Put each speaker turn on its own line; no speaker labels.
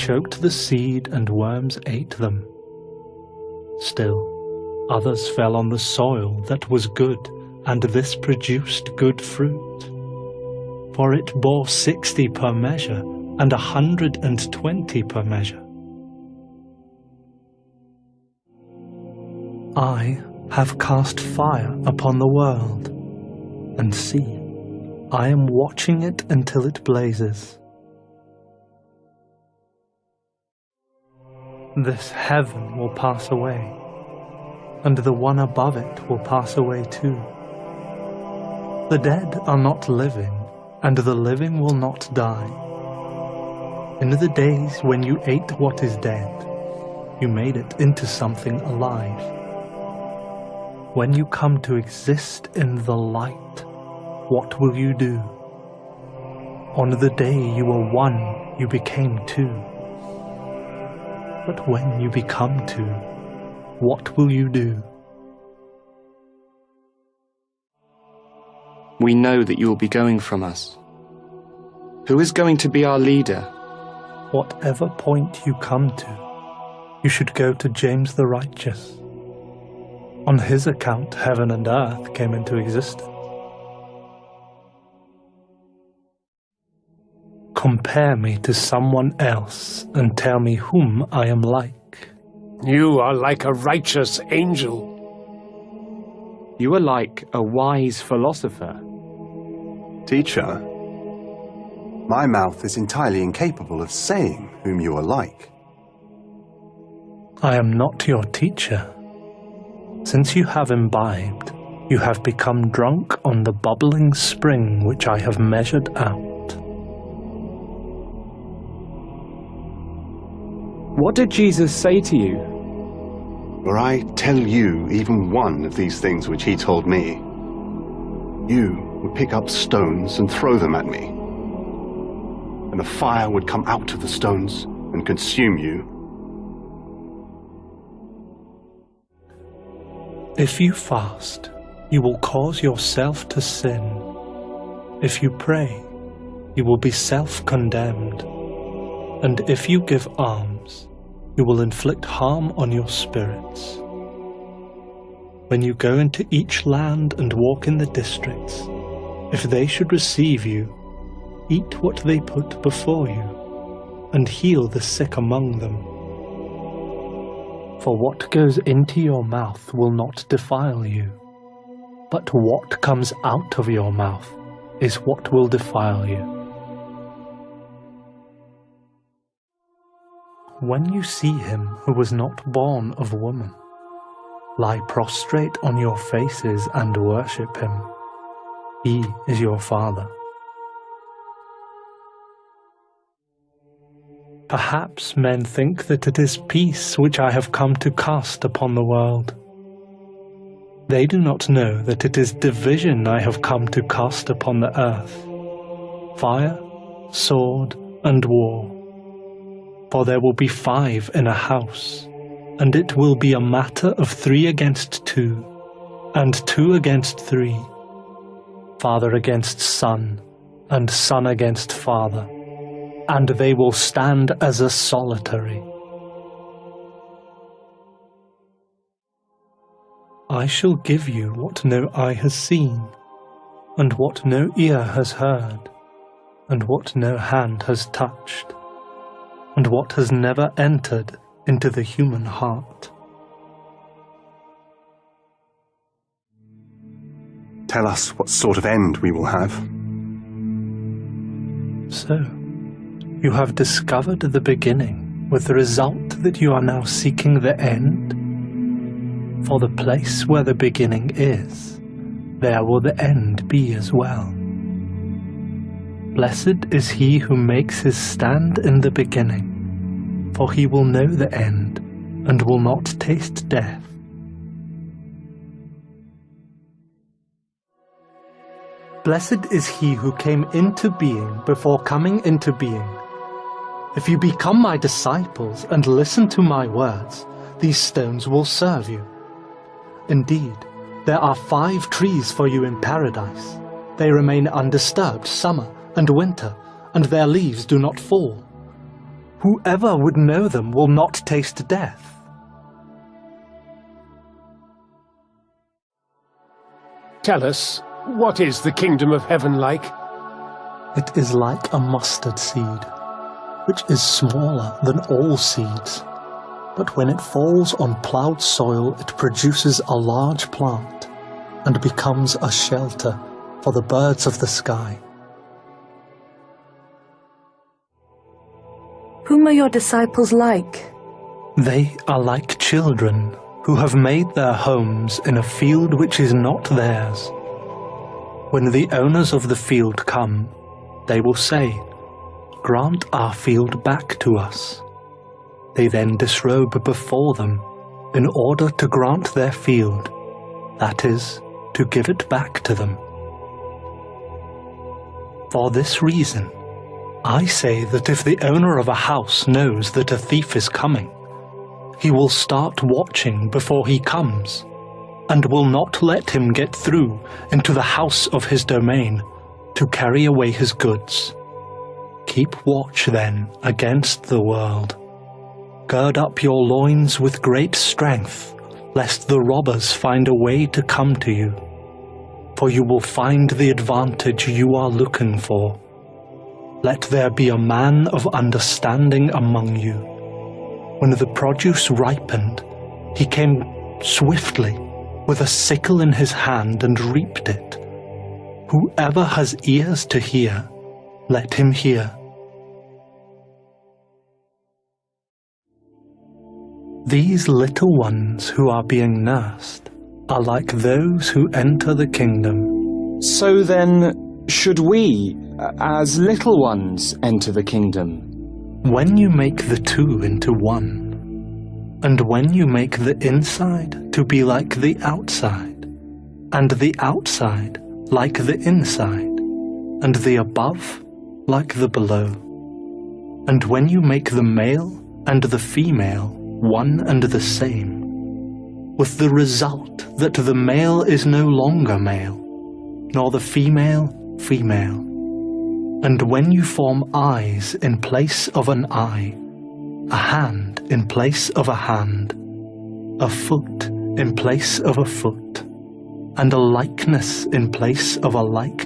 choked the seed and worms ate them. Still, others fell on the soil that was good, and this produced good fruit. For it bore 60 per measure, and 120 per measure. I have cast fire upon the world, and see, I am watching it until it blazes. This heaven will pass away, and the one above it will pass away too. The dead are not living, and the living will not die. In the days when you ate what is dead, you made it into something alive. When you come to exist in the light, what will you do? On the day you were one, you became two. But when you become two, what will you do?
We know that you will be going from us. Who is going to be our leader?
Whatever point you come to, you should go to James the Righteous. On his account, heaven and earth came into existence. Compare me to someone else and tell me whom I am like.
You are like a righteous angel.
You are like a wise philosopher.
Teacher, my mouth is entirely incapable of saying whom you are like.
I am not your teacher. Since you have imbibed, you have become drunk on the bubbling spring which I have measured out.
What did Jesus say to you?
Were I tell you even one of these things which he told me, you would pick up stones and throw them at me, and the fire would come out of the stones and consume you.
If you fast, you will cause yourself to sin. If you pray, you will be self-condemned. And if you give alms, you will inflict harm on your spirits. When you go into each land and walk in the districts, if they should receive you, eat what they put before you, and heal the sick among them. For what goes into your mouth will not defile you, but what comes out of your mouth is what will defile you. When you see him who was not born of woman, lie prostrate on your faces and worship him. He is your Father. Perhaps men think that it is peace which I have come to cast upon the world. They do not know that it is division I have come to cast upon the earth, fire, sword, and war. For there will be 5 in a house, and it will be a matter of 3 against 2, and 2 against 3, father against son, and son against father, and they will stand as a solitary. I shall give you what no eye has seen, and what no ear has heard, and what no hand has touched, and what has never entered into the human heart.
Tell us what sort of end we will have.
So, you have discovered the beginning, with the result that you are now seeking the end? For the place where the beginning is, there will the end be as well. Blessed is he who makes his stand in the beginning, for he will know the end, and will not taste death. Blessed is he who came into being before coming into being. If you become my disciples and listen to my words, these stones will serve you. Indeed, there are 5 trees for you in paradise. They remain undisturbed summer and winter, and their leaves do not fall. Whoever would know them will not taste death.
Tell us, what is the kingdom of heaven like?
It is like a mustard seed, which is smaller than all seeds. But when it falls on ploughed soil, it produces a large plant and becomes a shelter for the birds of the sky.
Whom are your disciples like?
They are like children who have made their homes in a field which is not theirs. When the owners of the field come, they will say, "Grant our field back to us." They then disrobe before them in order to grant their field, that is, to give it back to them. For this reason, I say that if the owner of a house knows that a thief is coming, he will start watching before he comes, and will not let him get through into the house of his domain to carry away his goods. Keep watch then against the world. Gird up your loins with great strength, lest the robbers find a way to come to you. For you will find the advantage you are looking for. Let there be a man of understanding among you. When the produce ripened, he came swiftly with a sickle in his hand and reaped it. Whoever has ears to hear, let him hear. These little ones who are being nursed are like those who enter the kingdom.
So then, should we, as little ones, enter the kingdom?
When you make the two into one, and when you make the inside to be like the outside, and the outside like the inside, and the above like the below, and when you make the male and the female one and the same, with the result that the male is no longer male, nor the female female, and when you form eyes in place of an eye, a hand in place of a hand, a foot in place of a foot, and a likeness in place of a likeness,